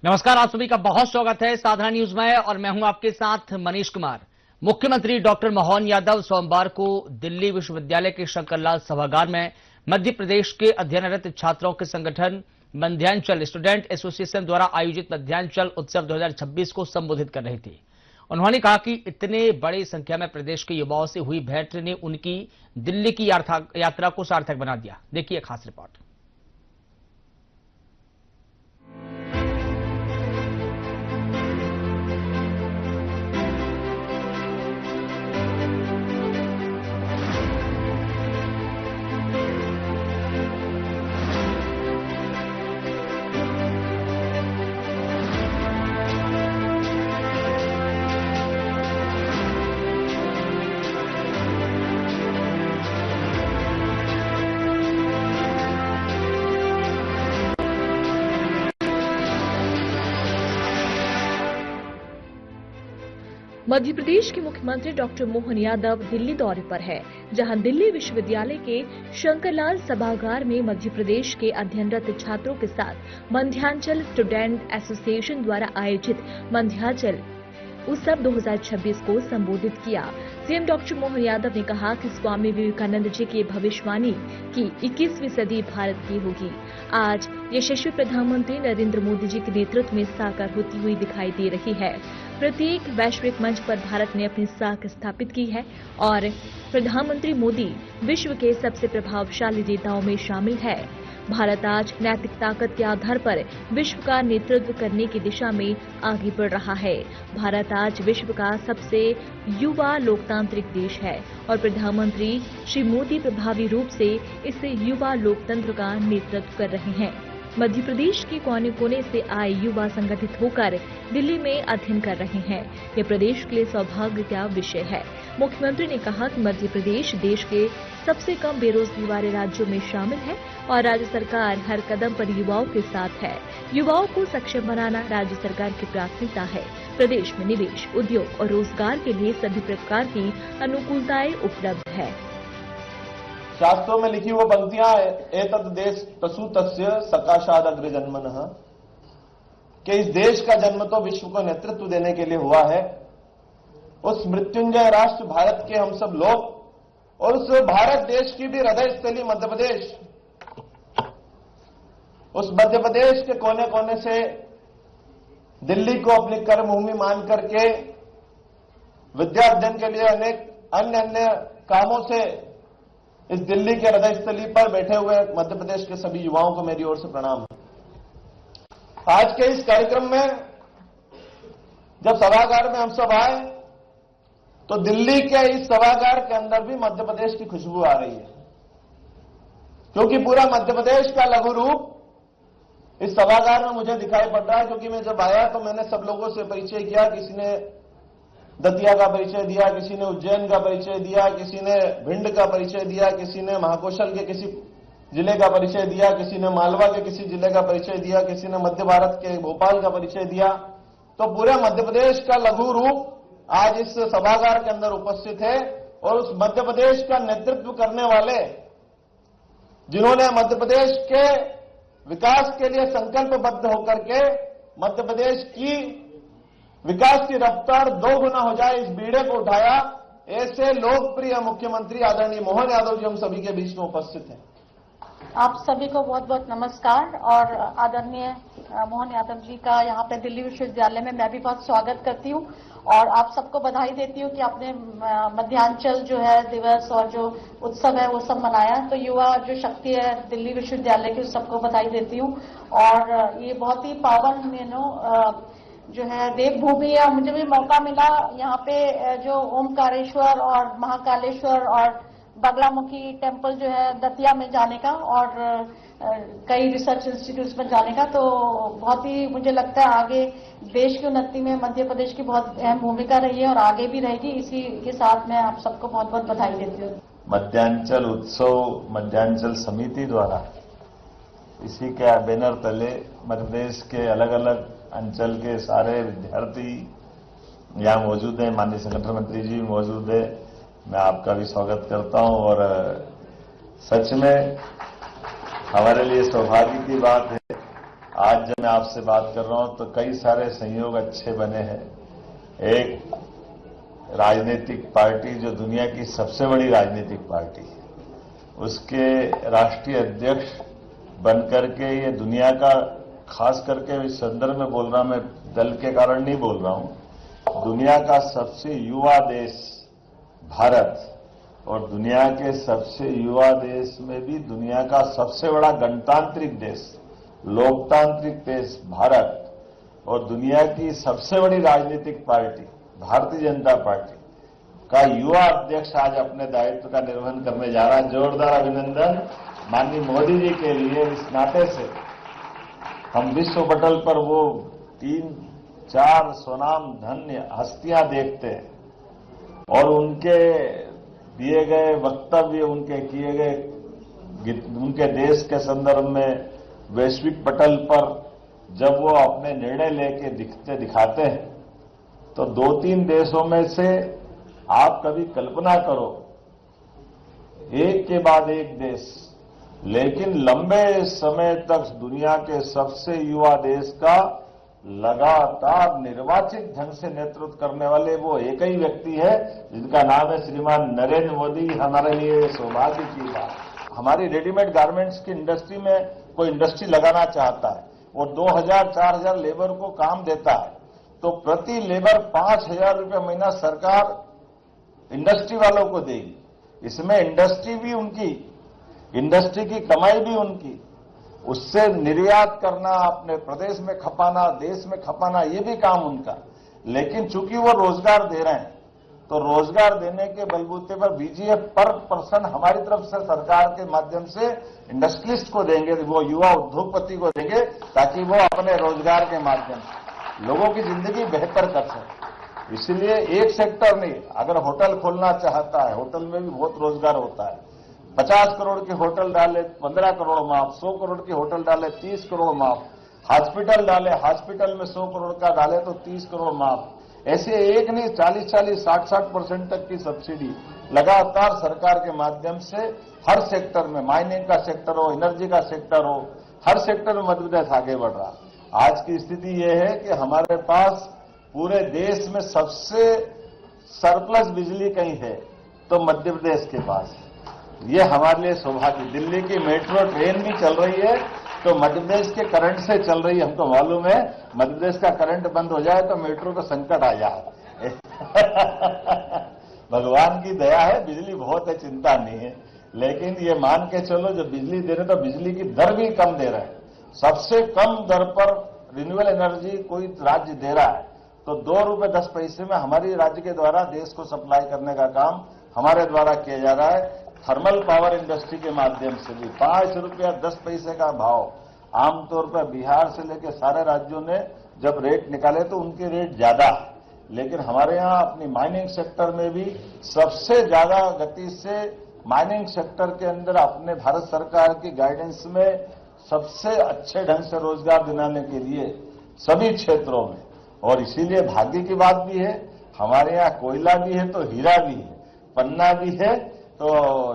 नमस्कार, आप सभी का बहुत स्वागत है साधना न्यूज में और मैं हूं आपके साथ मनीष कुमार। मुख्यमंत्री डॉक्टर मोहन यादव सोमवार को दिल्ली विश्वविद्यालय के शंकरलाल सभागार में मध्य प्रदेश के अध्ययनरत छात्रों के संगठन मध्यांचल स्टूडेंट एसोसिएशन द्वारा आयोजित मध्यांचल उत्सव 2026 को संबोधित कर रही थी। उन्होंने कहा कि इतने बड़ी संख्या में प्रदेश के युवाओं से हुई भेंट ने उनकी दिल्ली की यात्रा को सार्थक बना दिया। देखिए खास रिपोर्ट। मध्य प्रदेश के मुख्यमंत्री डॉक्टर मोहन यादव दिल्ली दौरे पर है, जहां दिल्ली विश्वविद्यालय के शंकरलाल सभागार में मध्य प्रदेश के अध्ययनरत छात्रों के साथ मध्यांचल स्टूडेंट एसोसिएशन द्वारा आयोजित मध्यांचल उत्सव 2026 को संबोधित किया। सीएम डॉक्टर मोहन यादव ने कहा कि स्वामी विवेकानंद जी की भविष्यवाणी की 21वीं सदी भारत की होगी। आज यशस्वी प्रधानमंत्री नरेंद्र मोदी जी के नेतृत्व में साकार होती हुई दिखाई दे रही है। प्रत्येक वैश्विक मंच पर भारत ने अपनी साख स्थापित की है और प्रधानमंत्री मोदी विश्व के सबसे प्रभावशाली नेताओं में शामिल है। भारत आज नैतिक ताकत के आधार पर विश्व का नेतृत्व करने की दिशा में आगे बढ़ रहा है। भारत आज विश्व का सबसे युवा लोकतांत्रिक देश है और प्रधानमंत्री श्री मोदी प्रभावी रूप से इस युवा लोकतंत्र का नेतृत्व कर रहे हैं। मध्य प्रदेश के कोने कोने से आए युवा संगठित होकर दिल्ली में अध्ययन कर रहे हैं। ये प्रदेश के लिए सौभाग्य का विषय है। मुख्यमंत्री ने कहा कि मध्य प्रदेश देश के सबसे कम बेरोजगारी वाले राज्यों में शामिल है और राज्य सरकार हर कदम पर युवाओं के साथ है। युवाओं को सक्षम बनाना राज्य सरकार की प्राथमिकता है। प्रदेश में निवेश, उद्योग और रोजगार के लिए सभी प्रकार की अनुकूलताएं उपलब्ध है। शास्त्रों में लिखी वो पंक्तियां एतद देश प्रसूतस्य सकाशाद अग्र जन्मनः, कि इस देश का जन्म तो विश्व को नेतृत्व देने के लिए हुआ है। उस मृत्युंजय राष्ट्र भारत के हम सब लोग और उस भारत देश की भी हृदय स्थली मध्य प्रदेश, उस मध्य प्रदेश के कोने कोने से दिल्ली को अपनी कर्मभूमि मान करके विद्या अध्ययन के लिए अनेक अन्य कामों से इस दिल्ली के हृदय स्थली पर बैठे हुए मध्य प्रदेश के सभी युवाओं को मेरी ओर से प्रणाम। आज के इस कार्यक्रम में जब सभागार में हम सब आए तो दिल्ली के इस सभागार के अंदर भी मध्य प्रदेश की खुशबू आ रही है, क्योंकि पूरा मध्य प्रदेश का लघु रूप इस सभागार में मुझे दिखाई पड़ रहा है। क्योंकि मैं जब आया तो मैंने सब लोगों से परिचय किया। किसी ने दतिया का परिचय दिया, किसी ने उज्जैन का परिचय दिया, किसी ने भिंड का परिचय दिया, किसी ने महाकौशल के किसी जिले का परिचय दिया, किसी ने मालवा के किसी जिले का परिचय दिया, किसी ने मध्य भारत के भोपाल का परिचय दिया। तो पूरे मध्य प्रदेश का लघु रूप आज इस सभागार के अंदर उपस्थित है और उस मध्य प्रदेश का नेतृत्व करने वाले, जिन्होंने मध्य प्रदेश के विकास के लिए संकल्पबद्ध होकर के मध्य प्रदेश की विकास की रफ्तार 2 गुना हो जाए इस बीड़े को उठाया, ऐसे लोकप्रिय मुख्यमंत्री आदरणीय मोहन यादव जी हम सभी के बीच में उपस्थित हैं। आप सभी को बहुत बहुत नमस्कार और आदरणीय मोहन यादव जी का यहाँ पे दिल्ली विश्वविद्यालय में मैं भी बहुत स्वागत करती हूँ और आप सबको बधाई देती हूँ कि आपने मध्यांचल जो है दिवस और जो उत्सव है वो सब मनाया। तो युवा जो शक्ति है दिल्ली विश्वविद्यालय की, उस सबको बधाई देती हूँ और ये बहुत ही पावन जो है देवभूमि है। मुझे भी मौका मिला यहाँ पे जो ओमकारेश्वर और महाकालेश्वर और बगलामुखी टेम्पल जो है दतिया में जाने का और कई रिसर्च इंस्टीट्यूट्स में जाने का। तो बहुत ही मुझे लगता है आगे देश की उन्नति में मध्य प्रदेश की बहुत अहम भूमिका रही है और आगे भी रहेगी। इसी के साथ मैं आप सबको बहुत बहुत बधाई देती हूँ। मध्यांचल उत्सव मध्यांचल समिति द्वारा इसी के बैनर तले मध्य प्रदेश के अलग अलग अंचल के सारे विद्यार्थी यहाँ मौजूद हैं। माननीय संगठन मंत्री जी मौजूद है। मैं आपका भी स्वागत करता हूं और सच में हमारे लिए सौभाग्य की बात है आज जब मैं आपसे बात कर रहा हूं तो कई सारे संयोग अच्छे बने हैं। एक राजनीतिक पार्टी जो दुनिया की सबसे बड़ी राजनीतिक पार्टी है, उसके राष्ट्रीय अध्यक्ष बनकर के ये दुनिया का, खास करके इस संदर्भ में बोल रहा हूं, मैं दल के कारण नहीं बोल रहा हूं, दुनिया का सबसे युवा देश भारत और दुनिया के सबसे युवा देश में भी दुनिया का सबसे बड़ा गणतांत्रिक देश, लोकतांत्रिक देश भारत और दुनिया की सबसे बड़ी राजनीतिक पार्टी भारतीय जनता पार्टी का युवा अध्यक्ष आज अपने दायित्व का निर्वहन करने जा रहा है। जोरदार अभिनंदन माननीय मोदी जी के लिए। इस नाते से हम विश्व पटल पर वो 3-4 स्वनाम धन्य हस्तियां देखते हैं और उनके दिए गए वक्तव्य, उनके किए गए, उनके देश के संदर्भ में वैश्विक पटल पर जब वो अपने निर्णय लेके दिखाते हैं तो 2-3 देशों में से आप कभी कल्पना करो, एक के बाद एक देश, लेकिन लंबे समय तक दुनिया के सबसे युवा देश का लगातार निर्वाचित ढंग से नेतृत्व करने वाले वो एक ही व्यक्ति है जिनका नाम है श्रीमान नरेंद्र मोदी। हमारे लिए सौभाग्य की बात। हमारी रेडीमेड गारमेंट्स की इंडस्ट्री में कोई इंडस्ट्री लगाना चाहता है और 2000-4000 लेबर को काम देता है तो प्रति लेबर 5000 रुपये महीना सरकार इंडस्ट्री वालों को देगी। इसमें इंडस्ट्री भी उनकी, इंडस्ट्री की कमाई भी उनकी, उससे निर्यात करना, अपने प्रदेश में खपाना, देश में खपाना, ये भी काम उनका। लेकिन चूंकि वो रोजगार दे रहे हैं तो रोजगार देने के बलबूते पर बीजीएफ पर पर्सन हमारी तरफ से सरकार के माध्यम से इंडस्ट्रियलिस्ट को देंगे, वो युवा उद्योगपति को देंगे ताकि वो अपने रोजगार के माध्यम से लोगों की जिंदगी बेहतर कर सके। इसलिए एक सेक्टर नहीं, अगर होटल खोलना चाहता है, होटल में भी बहुत रोजगार होता है। 50 करोड़ की होटल डाले 15 करोड़ माफ, 100 करोड़ की होटल डाले 30 करोड़ माफ, हॉस्पिटल डाले, हॉस्पिटल में 100 करोड़ का डाले तो 30 करोड़ माफ। ऐसे एक नहीं, 40-40, 60-60% तक की सब्सिडी लगातार सरकार के माध्यम से हर सेक्टर में, माइनिंग का सेक्टर हो, एनर्जी का सेक्टर हो, हर सेक्टर में मध्य प्रदेश आगे बढ़ रहा। आज की स्थिति यह है कि हमारे पास पूरे देश में सबसे सरप्लस बिजली कहीं है तो मध्य प्रदेश के पास है। ये हमारे लिए सौभाग्य। दिल्ली की मेट्रो ट्रेन भी चल रही है तो मध्य प्रदेश के करंट से चल रही है। हमको मालूम है मध्य प्रदेश का करंट बंद हो जाए तो मेट्रो को संकट आ जाए। भगवान की दया है, बिजली बहुत है, चिंता नहीं है। लेकिन ये मान के चलो जो बिजली दे रहे तो बिजली की दर भी कम दे रहे हैं। सबसे कम दर पर रिन्यूएबल एनर्जी कोई राज्य दे रहा है तो 2 रुपये 10 पैसे में हमारी राज्य के द्वारा देश को सप्लाई करने का काम हमारे द्वारा किया जा रहा है। थर्मल पावर इंडस्ट्री के माध्यम से भी 5 रुपया 10 पैसे का भाव आमतौर पर बिहार से लेकर सारे राज्यों ने जब रेट निकाले तो उनके रेट ज्यादा है, लेकिन हमारे यहाँ अपनी माइनिंग सेक्टर में भी सबसे ज्यादा गति से माइनिंग सेक्टर के अंदर अपने भारत सरकार की गाइडेंस में सबसे अच्छे ढंग से रोजगार दिलाने के लिए सभी क्षेत्रों में, और इसीलिए भाग्य की बात भी है, हमारे यहाँ कोयला भी है तो हीरा भी है, पन्ना भी है तो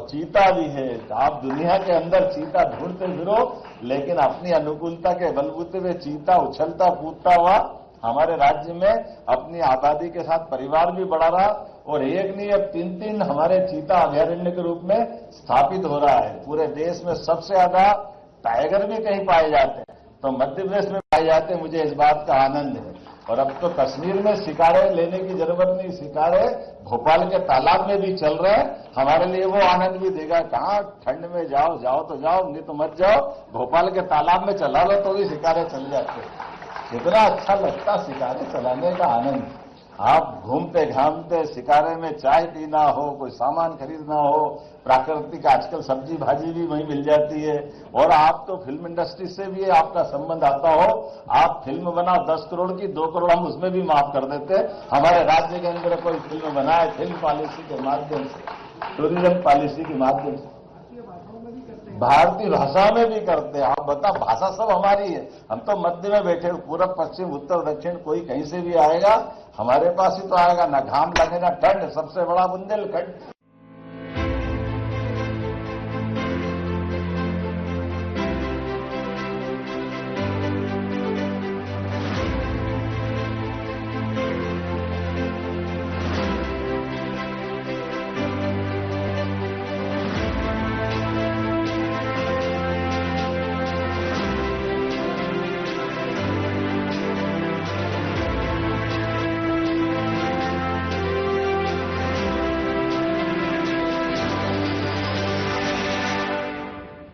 चीता भी है। आप दुनिया के अंदर चीता ढूंढते फिरो, लेकिन अपनी अनुकूलता के बलबूते पे चीता उछलता कूदता हुआ हमारे राज्य में अपनी आबादी के साथ परिवार भी बढ़ा रहा, और एक नहीं अब 3-3 हमारे चीता अभयारण्य के रूप में स्थापित हो रहा है। पूरे देश में सबसे ज्यादा टाइगर भी कहीं पाए जाते हैं तो मध्य प्रदेश में पाए जाते हैं। मुझे इस बात का आनंद है। और अब तो कश्मीर में शिकारे लेने की जरूरत नहीं, शिकारे भोपाल के तालाब में भी चल रहे हैं। हमारे लिए वो आनंद भी देगा। कहाँ ठंड में जाओ तो जाओ, नहीं तो मत जाओ, भोपाल के तालाब में चला लो तो भी शिकारे चल जाते। कितना अच्छा लगता शिकारे चलाने का आनंद। आप घूमते घामते शिकारे में चाय पीना हो, कोई सामान खरीदना हो, प्राकृतिक आजकल सब्जी भाजी भी वहीं मिल जाती है। और आप तो फिल्म इंडस्ट्री से भी आपका संबंध आता हो, आप फिल्म बनाओ 10 करोड़ की, 2 करोड़ हम उसमें भी माफ कर देते हैं। हमारे राज्य के अंदर कोई फिल्म बनाए फिल्म पॉलिसी के माध्यम से, टूरिज्म पॉलिसी के माध्यम से, भारतीय भाषा में भी करते हैं। आप बताओ, भाषा सब हमारी है। हम तो मध्य में बैठे, पूरब पश्चिम उत्तर दक्षिण, कोई कहीं से भी आएगा हमारे पास ही तो आएगा। ना घाम लगे ना ठंड, सबसे बड़ा बुंदेलखंड